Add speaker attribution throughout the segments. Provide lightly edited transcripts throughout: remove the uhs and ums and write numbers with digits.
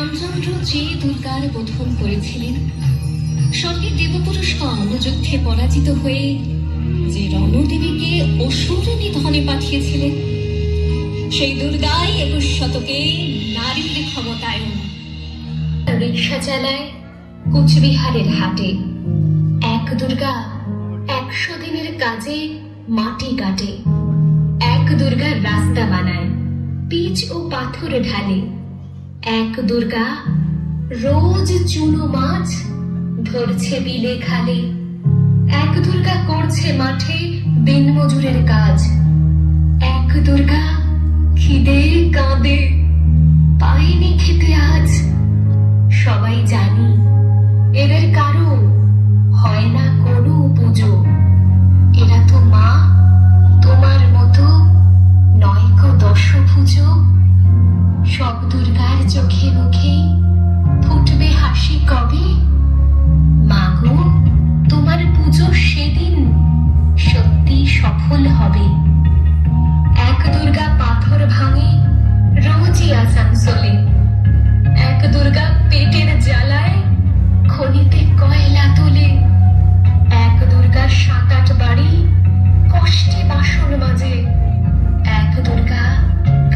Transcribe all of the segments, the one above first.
Speaker 1: রামচন্দ্র যে দুর্গার বোধন করেছিলেন, স্বর্গের দেবপুরুষ যুদ্ধে পরাজিত হয়ে যে রণদেবীকে অসুর নিধনে পাঠিয়েছিলেন, সেই দুর্গাই 21 শতকে নারীর ক্ষমতায়ন। রিক্সা চালায় কুচবিহারের হাটে, এক দুর্গা 100 দিনের কাজে মাটি কাটে, এক দুর্গা রাস্তা বানায়, পিচ ও পাথর ঢালে, এক দুর্গা রোজ চুনো মাছ ধরছে বিলে খালে, এক দুর্গা করছে মাঠে দিনমজুরের কাজ, এক দুর্গা খিদে কাঁদে পাইনি খেতে আজ। সবাই জানি এদের কারো হয় না কোনো পুজো, এরা তো মা তোমার মতো নয়কো দশভুজো। সব দুর্গার চোখে মুখে ফুটবে হাসি কবে, মাগো তোমার পুজো সেদিন সত্যি সফল হবে। এক দুর্গা পাথর ভাঙে রোজই আসানসোলে, এক দুর্গা পেটের জ্বালায় খনিতে কয়লা তোলে, এক দুর্গা 7-8 বাড়ি কষ্টে বাসন মাজে, এক দুর্গা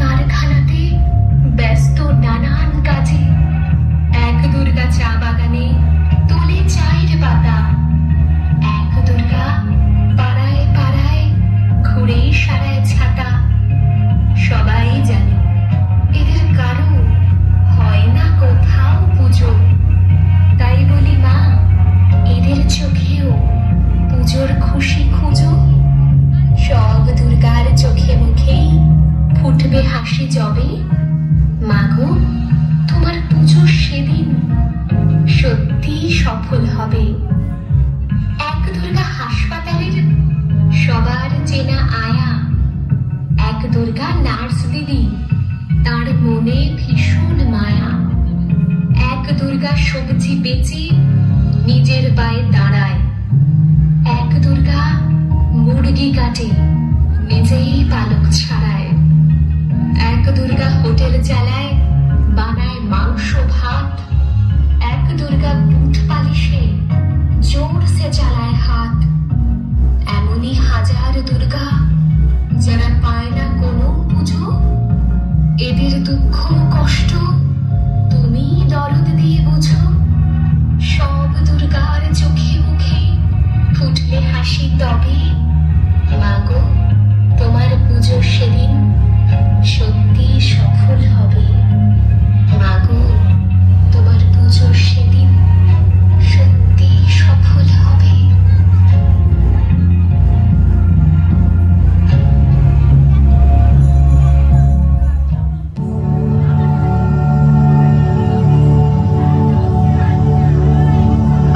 Speaker 1: কারখানাতে ব্যস্ত নানান কাজে, এক দুর্গা চা বাগানে তোলে চায়ের পাতা, এক দুর্গা পাড়ায় পাড়ায় ঘুরে সারায় ছাতা। সবাই জানে এদের কারো হয় না কোথাও পুজো, তাই বলি মা এদের চোখেও পুজোর খুশি খুঁজো। সব দুর্গার চোখে মুখেই ফুটবে হাসি যবে, মাগো তোমার পুজো সেদিন সত্যি সফল হবে। এক দুর্গা হাসপাতালের সবার চেনা আয়া, এক দুর্গা নার্স দিদি তার মনে ভীষণ মায়া, এক দুর্গা সবজি বেচে নিজের পায়ে দাঁড়ায়, এক দুর্গা মুরগি কাটে নিজেই পালক ছাড়ায়, এক দুর্গা হোটেল চালায় বানায় মাংস ভাত, এক দুর্গা বুট পালিশে জোরসে চালায় হাত। এমনই হাজার দুর্গা যারা পায় না কোনো পুজো, এদের দুঃখ কষ্ট তুমি দরদ দিয়ে বুঝো। সব দুর্গার চোখে মুখে ফুটবে হাসি তবে, মাগো তোমার পুজো সেদিন সত্যি সফল হবে, মাগো তোমার পুজো সেদিন সত্যি সফল হবে।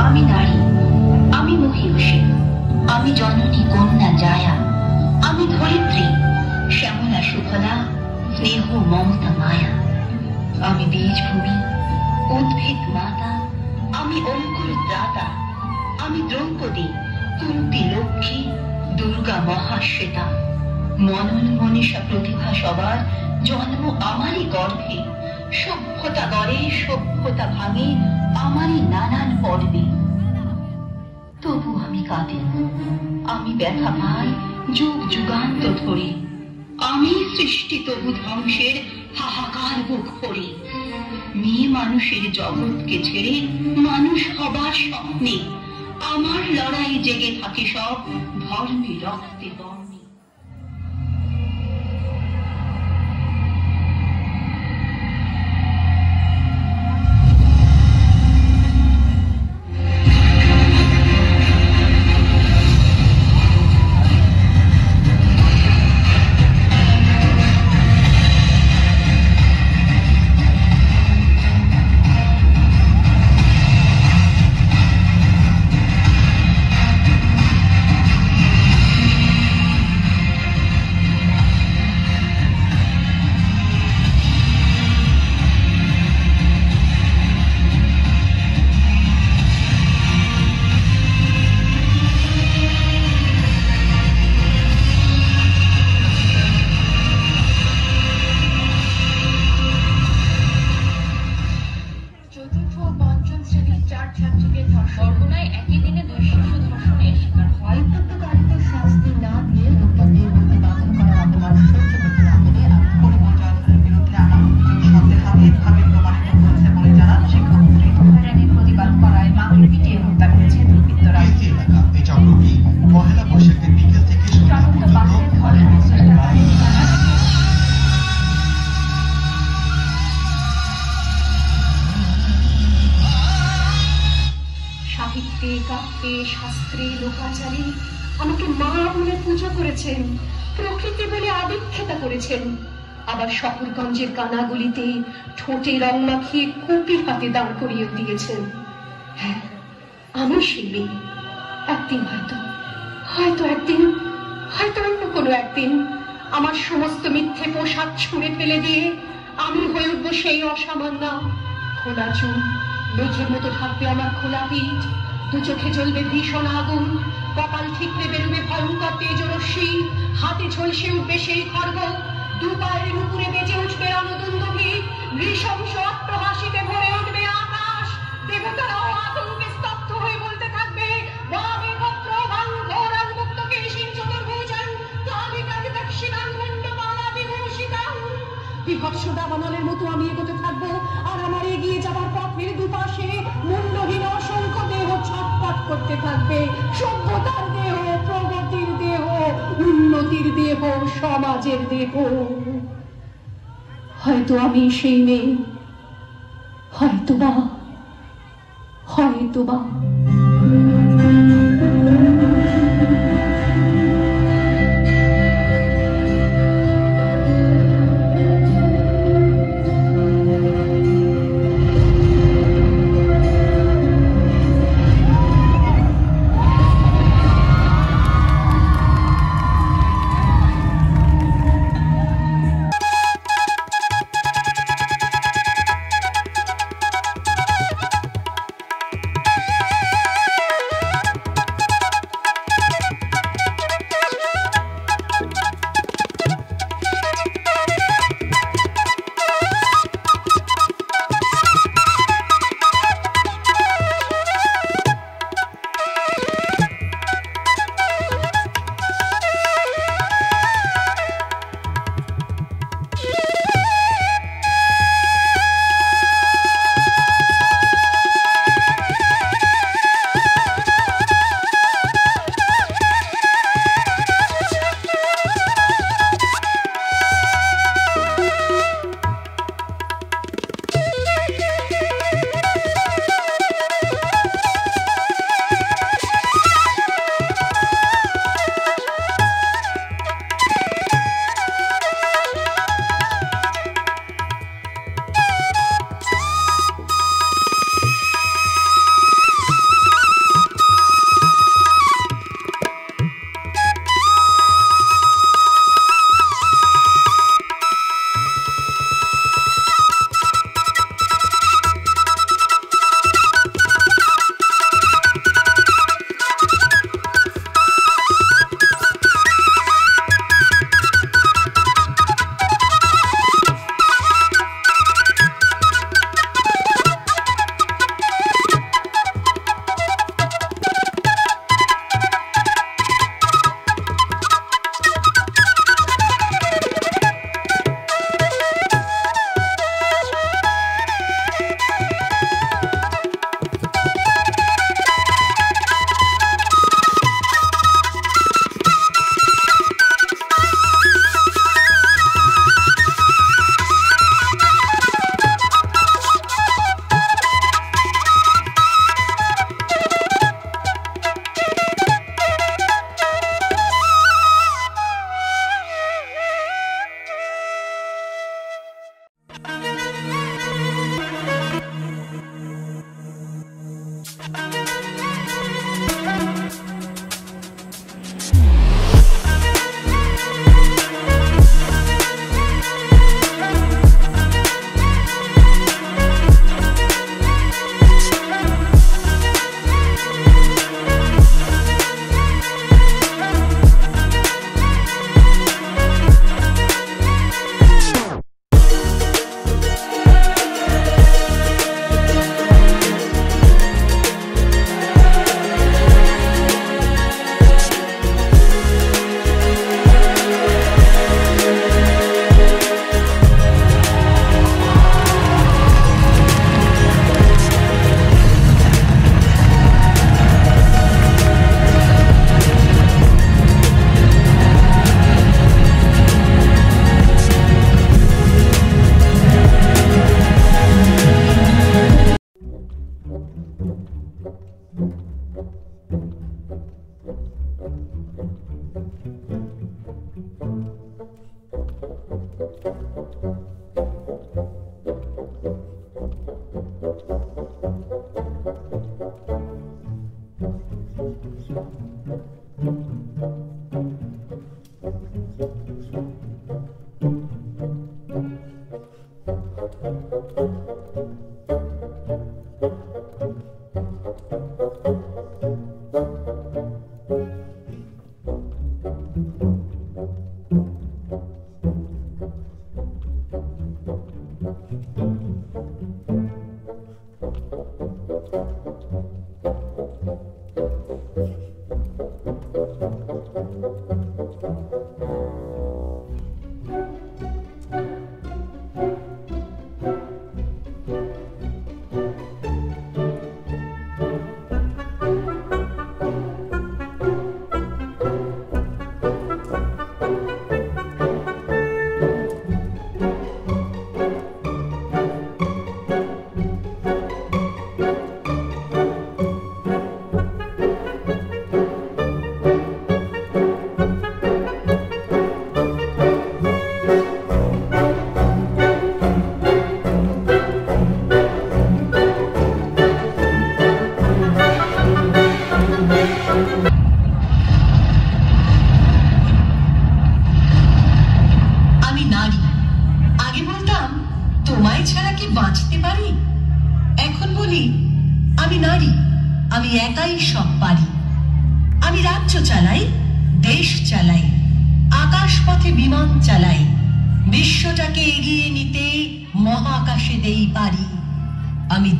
Speaker 2: আমি নারী, আমি মহিষী, আমি জননী কন্যা জায়া, আমি ধরিত্রী শ্যামলা সুফলা স্নেহ মমতা মায়া, আমি বীজভূমি উদ্ভিদ মাতা, আমি অঙ্কুর দাতা, আমি দ্রৌপদী কুন্তি লক্ষ্মী দুর্গা মহাশ্বেতা। মনন মনীষা প্রতিভা সবার জন্ম আমারই গর্ভে, সভ্যতা গড়ে সভ্যতা ভাঙে আমারই নানান পর্বে। তবু আমি কাঁদি, আমি ব্যথা পাই যুগ যুগান্ত ধরে, আমি সৃষ্টি তবু ধ্বংসের হাহাকার বুক ভরে। মেয়ে মানুষের জগৎকে ছেড়ে মানুষ হবার স্বপ্নে আমার লড়াই জেগে থাকে সব ধর্মী রক্তে বর্ণে।
Speaker 3: প্রকৃতি বলে আদিক্ষেতা করেছেন, আবার শহরগঞ্জের কানাগুলিতে ঠোঁটে রং মাখিয়ে কুপি হাতে দাঁড় করিয়ে দিয়েছেন। হ্যাঁ, আমি সেই মেয়ে। একদিন হয়তো অন্য কোনো একদিন আমার সমস্ত মিথ্যে পোশাক ছুঁড়ে ফেলে দিয়ে আমি হয়ে উঠবো সেই অসামান্য। খোলা চুল, মেঘের মতো থাকবে আমার খোলা পিঠ, দু চোখে জ্বলবে ভীষণ আগুন, কপাল ঠিকরে বেরোবে ভয়ঙ্কর তেজরশ্মি, হাতে ঝলসে উঠবে সেই খড়গ, দু পায়ের উপরে বেজে উঠবে রণদুন্দুভি, নৃশংস অট্টহাসিতে ভরে উঠবে আকাশ। দেবতারাও আতঙ্কে স্তব্ধ হয়ে বলতে থাকবে, বামে ভদ্র ভাঙ্গরাং মুক্ত কেশিন চতুর্ভুজাং কালে কালে দক্ষিণাং মণ্ডপালা বিভূষিতাং। বিভৎস দাবানলের মতো আমি এগোতে থাকবো, আর আমার এগিয়ে যাবার পথের দুপাশে মূল্যহীন অসংখ্য দেহ ছটফট করতে থাকবে। সভ্যতার দেহ, প্রগতির দেহ, উন্নতির দেহ, সমাজের দেহ। হয়তো আমি সেই মেয়ে, হয়তোবা।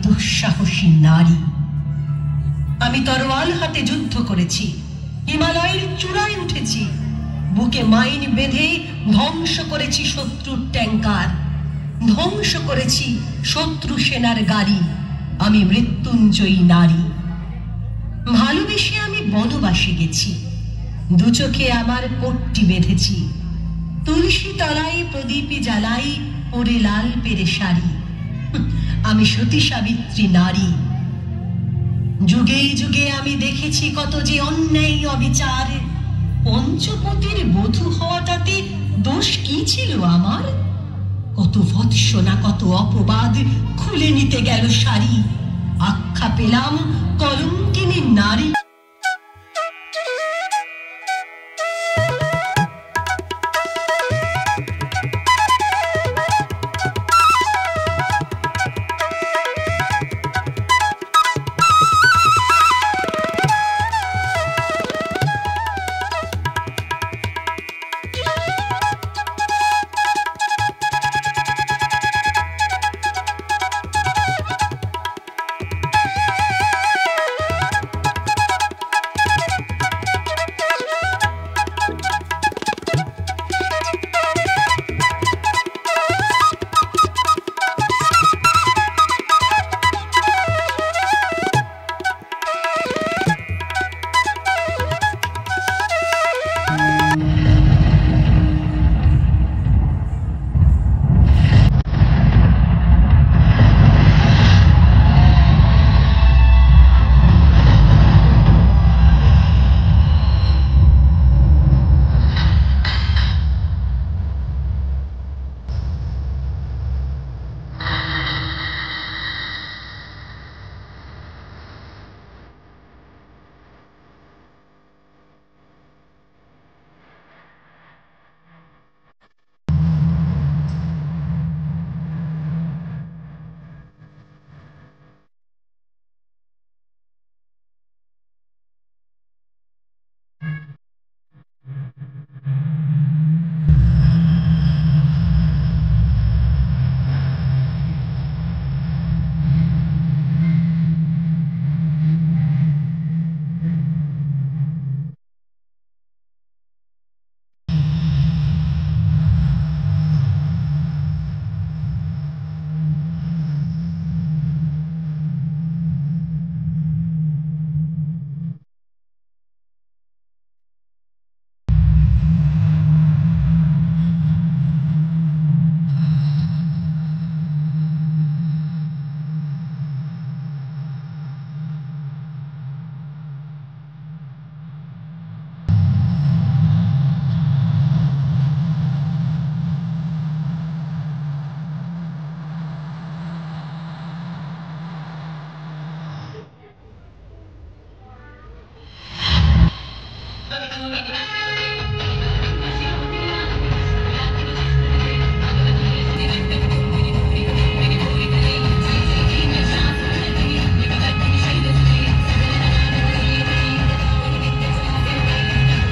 Speaker 4: দুঃসাহসী নারী। আমি তরোয়াল হাতে যুদ্ধ করেছি, হিমালয়ের চূড়ায় উঠেছি, বুকে মাইন বেঁধে ধ্বংস করেছি শত্রুর ট্যাঙ্কার, ধ্বংস করেছি শত্রু সেনার গাড়ি। আমি মৃত্যুঞ্জয়ী নারী। ভালোবেসে আমি বনবাসে গেছি, দু চোখে আমার পট্টি বেঁধেছি, তুলসী তলায় প্রদীপে জ্বালাই পরে লাল পেরে শাড়ি। আমি সতী সাবিত্রী নারী। যুগে যুগে আমি দেখেছি কত যে অন্যায় অবিচার। পঞ্চপতির বধূ হওয়াটাতে দোষ কি ছিল আমার? কত ভৎসনা, কত অপবাদ খুলে নিতে গেল শাড়ি। আখ্যা পেলাম কলঙ্কিনী নারী।